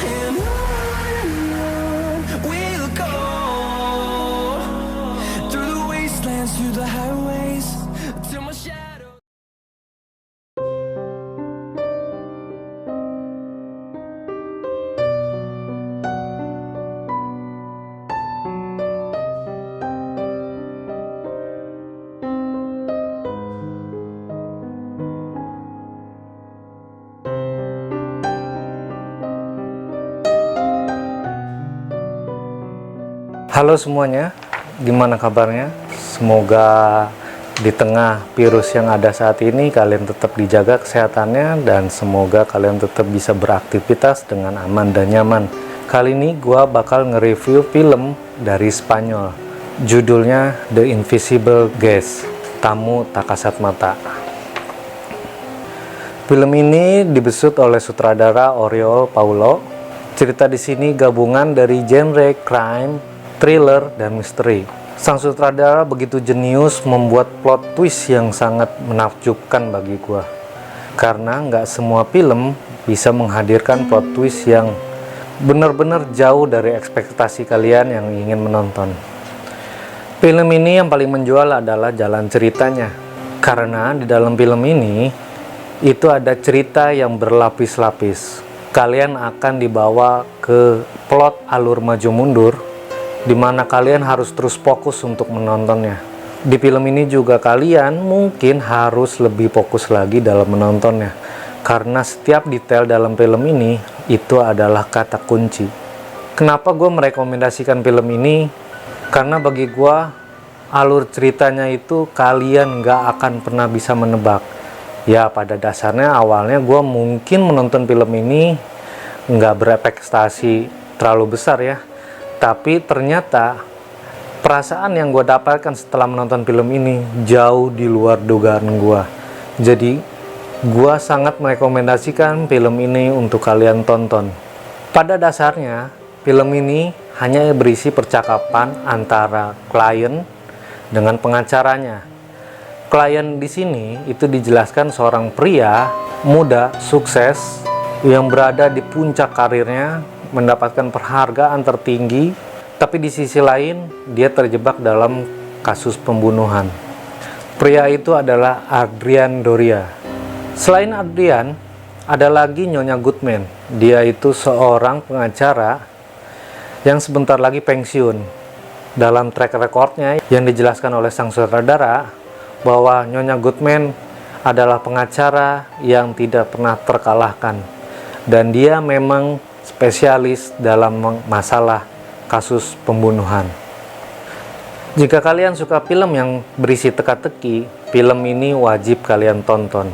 And on we'll go, through the wastelands, through the highways, till my shadow. Halo semuanya, gimana kabarnya? Semoga di tengah virus yang ada saat ini kalian tetap dijaga kesehatannya dan semoga kalian tetap bisa beraktivitas dengan aman dan nyaman. Kali ini gua bakal nge-review film dari Spanyol. Judulnya The Invisible Guest, Tamu Tak Kasat Mata. Film ini dibesut oleh sutradara Oriol Paulo. Cerita di sini gabungan dari genre crime, thriller, dan misteri. Sang sutradara begitu jenius membuat plot twist yang sangat menakjubkan bagi gua. Karena nggak semua film bisa menghadirkan plot twist yang benar-benar jauh dari ekspektasi kalian yang ingin menonton. Film ini yang paling menjual adalah jalan ceritanya. Karena di dalam film ini, itu ada cerita yang berlapis-lapis. Kalian akan dibawa ke plot alur maju mundur, di mana kalian harus terus fokus untuk menontonnya. Di film ini juga kalian mungkin harus lebih fokus lagi dalam menontonnya, karena setiap detail dalam film ini itu adalah kata kunci. Kenapa gue merekomendasikan film ini? Karena bagi gue alur ceritanya itu kalian gak akan pernah bisa menebak. Ya pada dasarnya awalnya gue mungkin menonton film ini gak berekspektasi terlalu besar ya. Tapi ternyata perasaan yang gue dapatkan setelah menonton film ini jauh di luar dugaan gue. Jadi gue sangat merekomendasikan film ini untuk kalian tonton. Pada dasarnya film ini hanya berisi percakapan antara klien dengan pengacaranya. Klien di sini itu dijelaskan seorang pria muda sukses yang berada di puncak karirnya, mendapatkan penghargaan tertinggi, tapi di sisi lain dia terjebak dalam kasus pembunuhan. Pria itu adalah Adrian Doria. Selain Adrian, ada lagi Nyonya Goodman. Dia itu seorang pengacara yang sebentar lagi pensiun. Dalam track recordnya yang dijelaskan oleh sang sutradara bahwa Nyonya Goodman adalah pengacara yang tidak pernah terkalahkan, dan dia memang spesialis dalam masalah kasus pembunuhan. Jika kalian suka film yang berisi teka-teki, film ini wajib kalian tonton.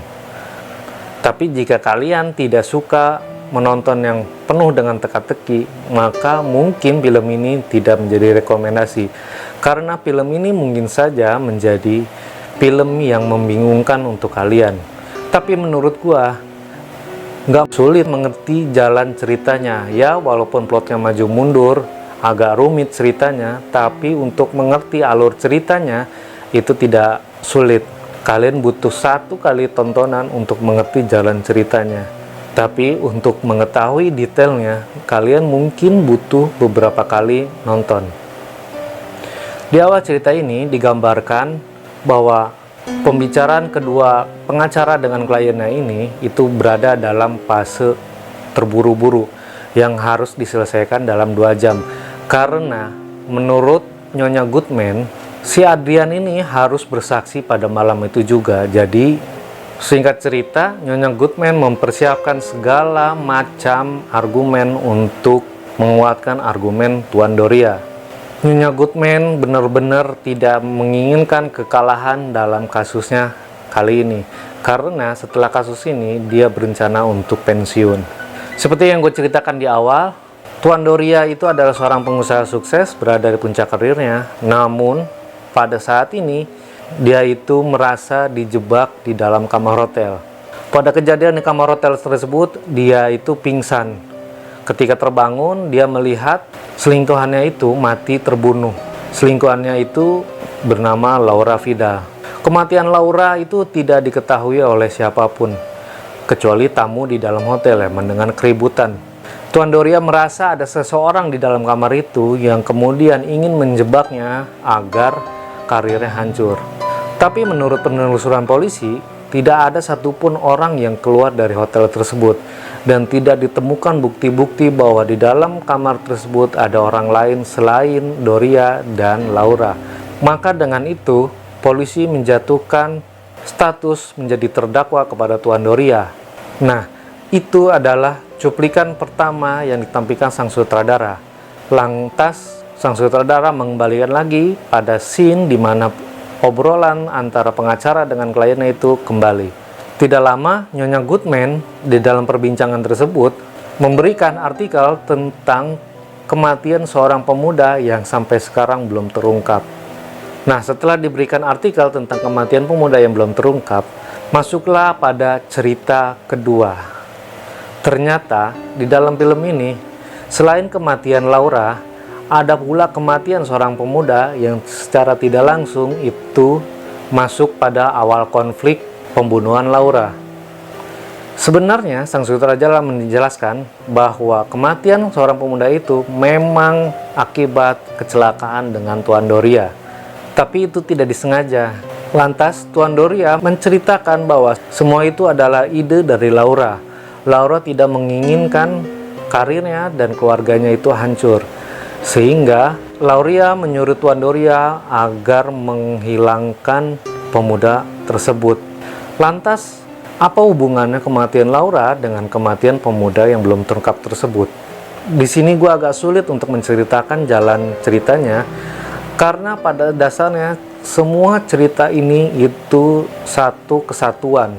Tapi jika kalian tidak suka menonton yang penuh dengan teka-teki, maka mungkin film ini tidak menjadi rekomendasi. Karena film ini mungkin saja menjadi film yang membingungkan untuk kalian. Tapi menurut gua nggak sulit mengerti jalan ceritanya ya, walaupun plotnya maju mundur, agak rumit ceritanya, tapi untuk mengerti alur ceritanya itu tidak sulit. Kalian butuh satu kali tontonan untuk mengerti jalan ceritanya, tapi untuk mengetahui detailnya kalian mungkin butuh beberapa kali nonton. Di awal cerita ini digambarkan bahwa pembicaraan kedua pengacara dengan kliennya ini itu berada dalam fase terburu-buru yang harus diselesaikan dalam 2 jam. Karena menurut Nyonya Goodman, si Adrian ini harus bersaksi pada malam itu juga. Jadi singkat cerita, Nyonya Goodman mempersiapkan segala macam argumen untuk menguatkan argumen Tuan Doria. Nyonya Goodman benar-benar tidak menginginkan kekalahan dalam kasusnya kali ini, karena setelah kasus ini dia berencana untuk pensiun. Seperti yang gue ceritakan di awal, Tuan Doria itu adalah seorang pengusaha sukses berada di puncak karirnya. Namun pada saat ini dia itu merasa dijebak di dalam kamar hotel. Pada kejadian di kamar hotel tersebut, dia itu pingsan. Ketika terbangun, dia melihat selingkuhannya itu mati terbunuh. Selingkuhannya itu bernama Laura Vidal. Kematian Laura itu tidak diketahui oleh siapapun, kecuali tamu di dalam hotel yang mendengar keributan. Tuan Doria merasa ada seseorang di dalam kamar itu yang kemudian ingin menjebaknya agar karirnya hancur. Tapi menurut penelusuran polisi, tidak ada satupun orang yang keluar dari hotel tersebut dan tidak ditemukan bukti-bukti bahwa di dalam kamar tersebut ada orang lain selain Doria dan Laura. Maka dengan itu, polisi menjatuhkan status menjadi terdakwa kepada Tuan Doria. Nah, itu adalah cuplikan pertama yang ditampilkan sang sutradara. Lantas, sang sutradara mengembalikan lagi pada scene di mana obrolan antara pengacara dengan kliennya itu kembali. Tidak lama, Nyonya Goodman di dalam perbincangan tersebut memberikan artikel tentang kematian seorang pemuda yang sampai sekarang belum terungkap. Nah, setelah diberikan artikel tentang kematian pemuda yang belum terungkap, masuklah pada cerita kedua. Ternyata di dalam film ini, selain kematian Laura, ada pula kematian seorang pemuda yang secara tidak langsung itu masuk pada awal konflik pembunuhan Laura. Sebenarnya sang sutradara menjelaskan bahwa kematian seorang pemuda itu memang akibat kecelakaan dengan Tuan Doria. Tapi itu tidak disengaja. Lantas Tuan Doria menceritakan bahwa semua itu adalah ide dari Laura. Laura tidak menginginkan karirnya dan keluarganya itu hancur. Sehingga Laura menyuruh Tuan Doria agar menghilangkan pemuda tersebut. Lantas, apa hubungannya kematian Laura dengan kematian pemuda yang belum terungkap tersebut? Di sini gue agak sulit untuk menceritakan jalan ceritanya, karena pada dasarnya semua cerita ini itu satu kesatuan.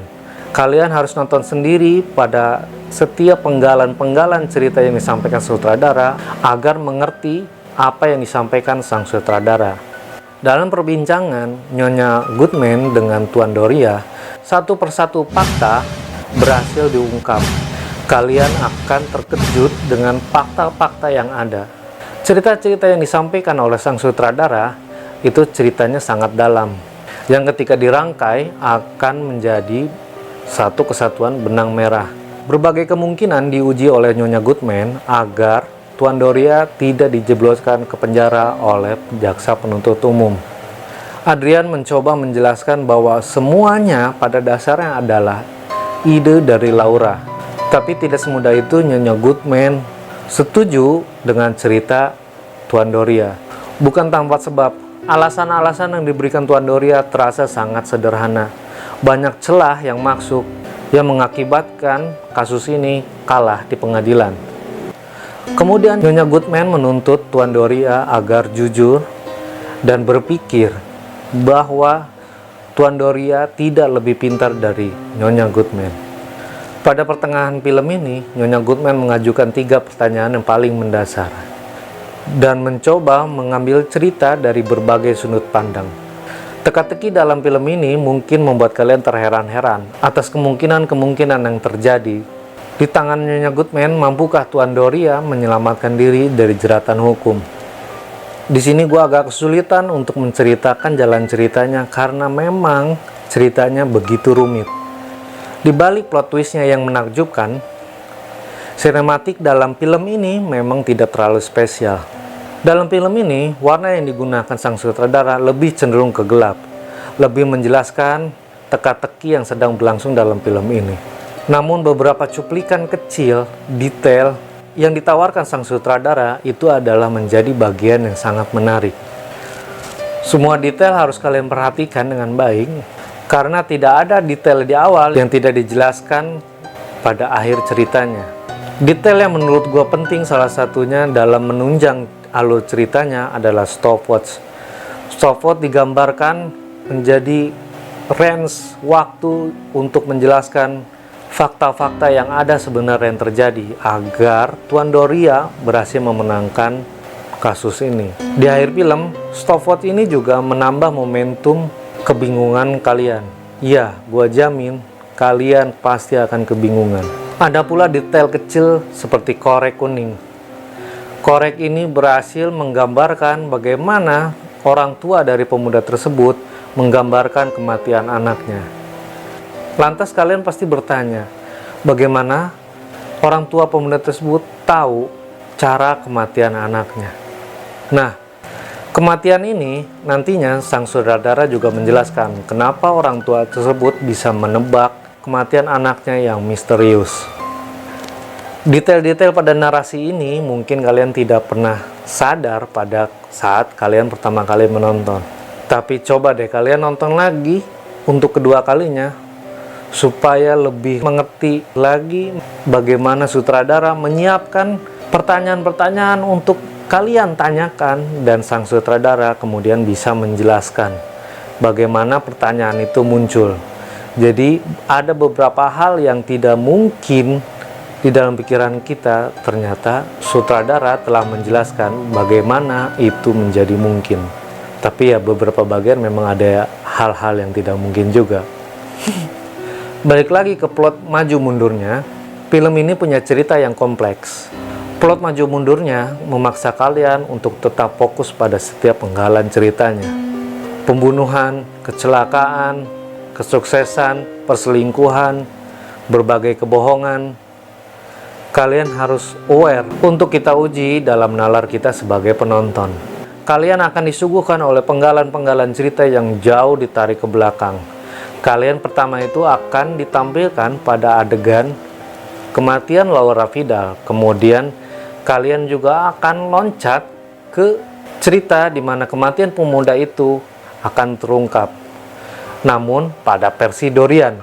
Kalian harus nonton sendiri pada setiap penggalan-penggalan cerita yang disampaikan sutradara agar mengerti apa yang disampaikan sang sutradara. Dalam perbincangan Nyonya Goodman dengan Tuan Doria, satu persatu fakta berhasil diungkap. Kalian akan terkejut dengan fakta-fakta yang ada. Cerita-cerita yang disampaikan oleh sang sutradara itu ceritanya sangat dalam, yang ketika dirangkai akan menjadi satu kesatuan benang merah. Berbagai kemungkinan diuji oleh Nyonya Goodman agar Tuan Doria tidak dijebloskan ke penjara oleh jaksa penuntut umum. Adrian mencoba menjelaskan bahwa semuanya pada dasarnya adalah ide dari Laura. Tapi tidak semudah itu Nyonya Goodman setuju dengan cerita Tuan Doria. Bukan tanpa sebab, alasan-alasan yang diberikan Tuan Doria terasa sangat sederhana. Banyak celah yang masuk yang mengakibatkan kasus ini kalah di pengadilan. Kemudian Nyonya Goodman menuntut Tuan Doria agar jujur dan berpikir bahwa Tuan Doria tidak lebih pintar dari Nyonya Goodman. Pada pertengahan film ini, Nyonya Goodman mengajukan 3 pertanyaan yang paling mendasar dan mencoba mengambil cerita dari berbagai sudut pandang. Teka-teki dalam film ini mungkin membuat kalian terheran-heran atas kemungkinan-kemungkinan yang terjadi. Di tangan Nyonya Goodman, mampukah Tuan Doria menyelamatkan diri dari jeratan hukum? Di sini gue agak kesulitan untuk menceritakan jalan ceritanya karena memang ceritanya begitu rumit. Di balik plot twistnya yang menakjubkan, sinematik dalam film ini memang tidak terlalu spesial. Dalam film ini, warna yang digunakan sang sutradara lebih cenderung ke gelap, lebih menjelaskan teka-teki yang sedang berlangsung dalam film ini. Namun beberapa cuplikan kecil, detail yang ditawarkan sang sutradara itu adalah menjadi bagian yang sangat menarik. Semua detail harus kalian perhatikan dengan baik, karena tidak ada detail di awal yang tidak dijelaskan pada akhir ceritanya. Detail yang menurut gue penting salah satunya dalam menunjang alur ceritanya adalah stopwatch. Stopwatch digambarkan menjadi range waktu untuk menjelaskan fakta-fakta yang ada sebenarnya yang terjadi agar Tuan Doria berhasil memenangkan kasus ini. Di akhir film, stopwatch ini juga menambah momentum kebingungan kalian. Ya, gua jamin kalian pasti akan kebingungan. Ada pula detail kecil seperti korek kuning. Korek ini berhasil menggambarkan bagaimana orang tua dari pemuda tersebut menggambarkan kematian anaknya. Lantas kalian pasti bertanya, bagaimana orang tua pemuda tersebut tahu cara kematian anaknya. Nah, kematian ini nantinya sang sutradara juga menjelaskan kenapa orang tua tersebut bisa menebak kematian anaknya yang misterius. Detail-detail pada narasi ini mungkin kalian tidak pernah sadar pada saat kalian pertama kali menonton. Tapi coba deh kalian nonton lagi untuk kedua kalinya supaya lebih mengerti lagi bagaimana sutradara menyiapkan pertanyaan-pertanyaan untuk kalian tanyakan, dan sang sutradara kemudian bisa menjelaskan bagaimana pertanyaan itu muncul. Jadi ada beberapa hal yang tidak mungkin di dalam pikiran kita, ternyata sutradara telah menjelaskan bagaimana itu menjadi mungkin. Tapi ya beberapa bagian memang ada hal-hal yang tidak mungkin juga. Balik lagi ke plot maju mundurnya, film ini punya cerita yang kompleks. Plot maju mundurnya memaksa kalian untuk tetap fokus pada setiap penggalan ceritanya. Pembunuhan, kecelakaan, kesuksesan, perselingkuhan, berbagai kebohongan. Kalian harus aware untuk kita uji dalam nalar kita sebagai penonton. Kalian akan disuguhkan oleh penggalan-penggalan cerita yang jauh ditarik ke belakang. Kalian pertama itu akan ditampilkan pada adegan kematian Laura Vidal. Kemudian kalian juga akan loncat ke cerita di mana kematian pemuda itu akan terungkap. Namun pada versi Dorian.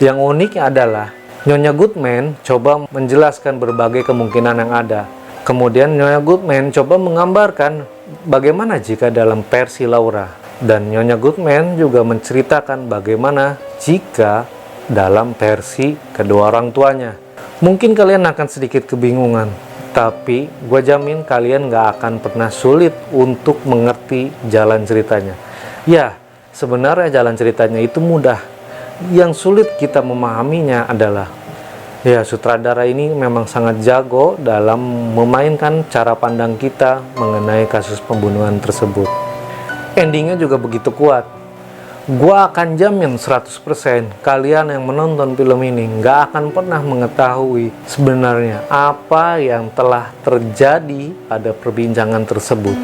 Yang uniknya adalah Nyonya Goodman coba menjelaskan berbagai kemungkinan yang ada. Kemudian Nyonya Goodman coba menggambarkan bagaimana jika dalam versi Laura. Dan Nyonya Goodman juga menceritakan bagaimana jika dalam versi kedua orang tuanya. Mungkin kalian akan sedikit kebingungan, tapi gue jamin kalian gak akan pernah sulit untuk mengerti jalan ceritanya. Ya, sebenarnya jalan ceritanya itu mudah. Yang sulit kita memahaminya adalah ya sutradara ini memang sangat jago dalam memainkan cara pandang kita mengenai kasus pembunuhan tersebut. Endingnya juga begitu kuat. Gua akan jamin 100% kalian yang menonton film ini nggak akan pernah mengetahui sebenarnya apa yang telah terjadi pada perbincangan tersebut.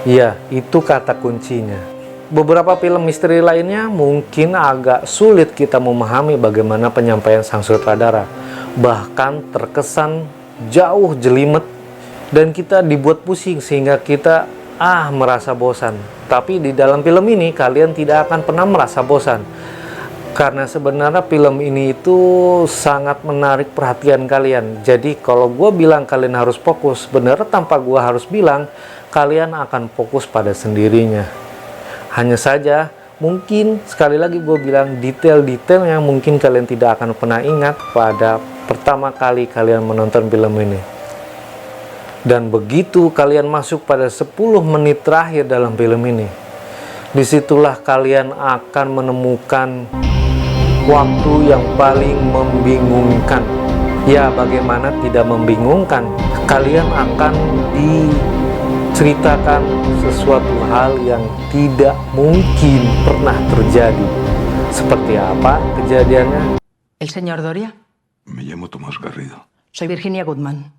Ya, itu kata kuncinya. Beberapa film misteri lainnya mungkin agak sulit kita memahami bagaimana penyampaian sang sutradara. Bahkan terkesan jauh jelimet dan kita dibuat pusing sehingga kita merasa bosan. Tapi di dalam film ini kalian tidak akan pernah merasa bosan. Karena sebenarnya film ini itu sangat menarik perhatian kalian. Jadi kalau gue bilang kalian harus fokus, bener tanpa gue harus bilang, kalian akan fokus pada sendirinya. Hanya saja, mungkin sekali lagi gue bilang detail-detail yang mungkin kalian tidak akan pernah ingat pada pertama kali kalian menonton film ini. Dan begitu kalian masuk pada 10 menit terakhir dalam film ini, disitulah kalian akan menemukan waktu yang paling membingungkan. Ya, bagaimana tidak membingungkan? Kalian akan diceritakan sesuatu hal yang tidak mungkin pernah terjadi. Seperti apa kejadiannya? ¿El señor Doria? Me llamo Tomás Garrido. Soy Virginia Goodman.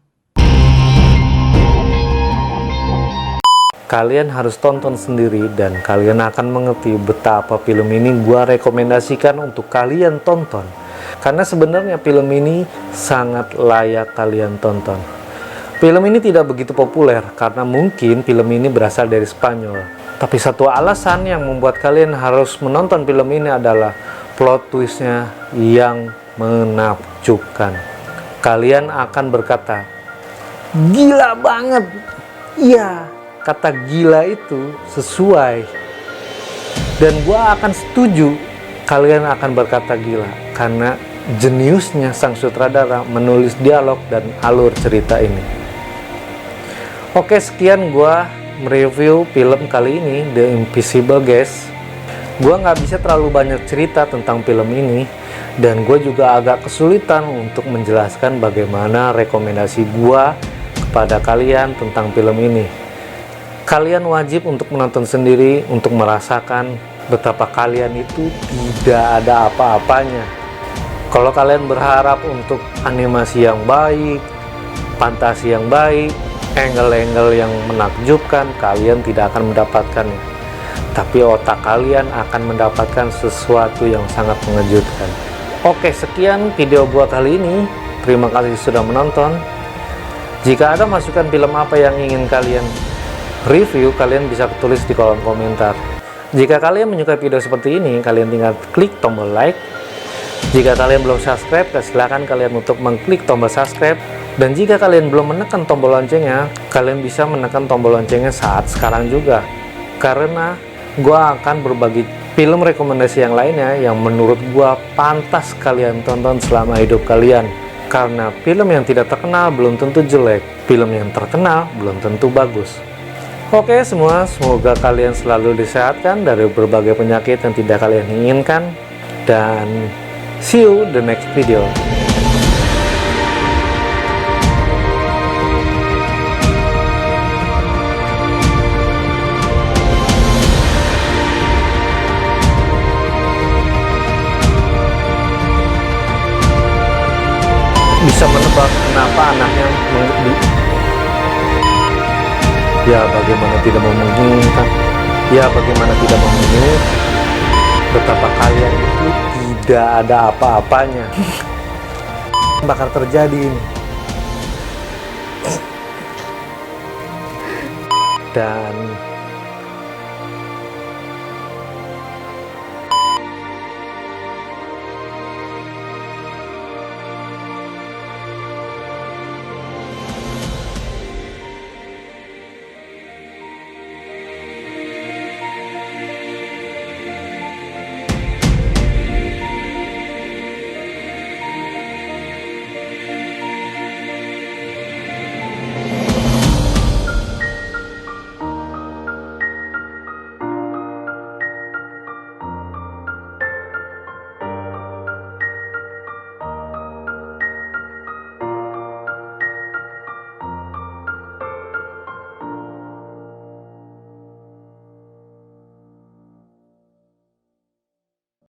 Kalian harus tonton sendiri dan kalian akan mengerti betapa film ini gua rekomendasikan untuk kalian tonton. Karena sebenarnya film ini sangat layak kalian tonton. Film ini tidak begitu populer karena mungkin film ini berasal dari Spanyol. Tapi satu alasan yang membuat kalian harus menonton film ini adalah plot twistnya yang menakjubkan. Kalian akan berkata, gila banget. Iya, kata gila itu sesuai. Dan gua akan setuju kalian akan berkata gila karena jeniusnya sang sutradara menulis dialog dan alur cerita ini. Oke, sekian gua mereview film kali ini, The Invisible Guest. Gua nggak bisa terlalu banyak cerita tentang film ini, dan gue juga agak kesulitan untuk menjelaskan bagaimana rekomendasi gua kepada kalian tentang film ini. Kalian wajib untuk menonton sendiri untuk merasakan betapa kalian itu tidak ada apa-apanya. Kalau kalian berharap untuk animasi yang baik, fantasi yang baik, angle-angle yang menakjubkan, kalian tidak akan mendapatkannya. Tapi otak kalian akan mendapatkan sesuatu yang sangat mengejutkan. Oke, sekian video gua kali ini. Terima kasih sudah menonton. Jika ada masukan film apa yang ingin kalian review, kalian bisa tulis di kolom komentar. Jika kalian menyukai video seperti ini, kalian tinggal klik tombol like. Jika kalian belum subscribe, silakan kalian untuk mengklik tombol subscribe. Dan jika kalian belum menekan tombol loncengnya, kalian bisa menekan tombol loncengnya saat sekarang juga. Karena gua akan berbagi film rekomendasi yang lainnya yang menurut gua pantas kalian tonton selama hidup kalian. Karena film yang tidak terkenal belum tentu jelek, film yang terkenal belum tentu bagus. Oke semua, semoga kalian selalu disehatkan dari berbagai penyakit yang tidak kalian inginkan. Dan see you the next video. Bisa menebak kenapa anaknya ya bagaimana tidak mau menginginkan, ya bagaimana tidak mau menginginkan, betapa kalian itu tidak ada apa-apanya. Bakal terjadi ini. Dan